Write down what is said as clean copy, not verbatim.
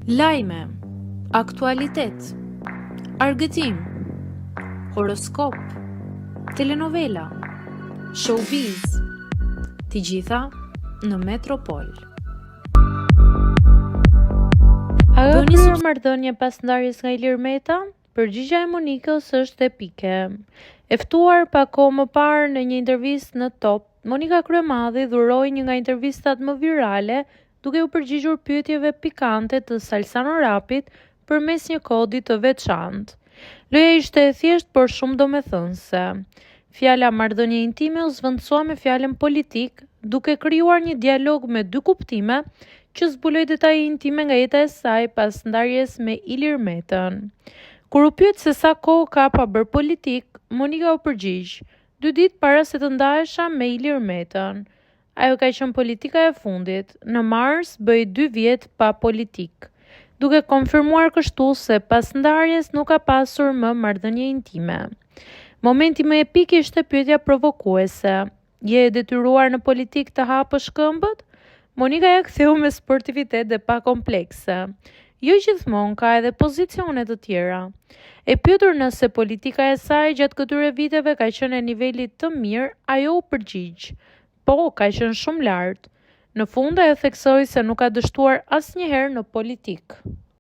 Lajme, aktualitet, argëtim, horoskop, telenovela, showbiz, të gjitha në Metropol. A ka kryer marrëdhënie pas ndarjes nga Ilir Meta? Përgjigjja e Monikës është epike. E ftuar pak kohë më parë në një intervistë në Top, Monika Kryemadhi dhuroi një nga intervistat më virale, duke u përgjigjur pyetjeve pikante të Salsano Rapit përmes një kodi të veçantë. Loja ishte e thjeshtë por shumë domethënëse. Fjala marrëdhënie intime u zvendësua me fjalën politik, duke krijuar një dialog me dy kuptime që zbuloi detaje intime nga jeta e saj pas ndarjes me Ilir Metën. Kur u pyet se sa kohë ka pa bërë politik, Monika u përgjigj: 2 ditë para se të ndahesha me Ilir Metën. Ajo ka qenë politika e fundit. Në mars bëi 2 vjet pa politik, duke konfirmuar kështu se pas ndarjes nuk ka pasur më marrëdhënie intime. Momenti më epik ishte pyetja provokuese: je e detyruar në politik të hapësh këmbët? Monika ja ktheu me sportivitet dhe pa komplekse. Jo gjithmonë, ka edhe pozicione të tjera. E pyetur nëse politika e saj gjatë këtyre viteve ka qenë e nivelit të mirë, ajo u përgjigj: po, ka qenë shumë lart. Në fund ajo theksoi se nuk ka dështuar asnjëherë në politik.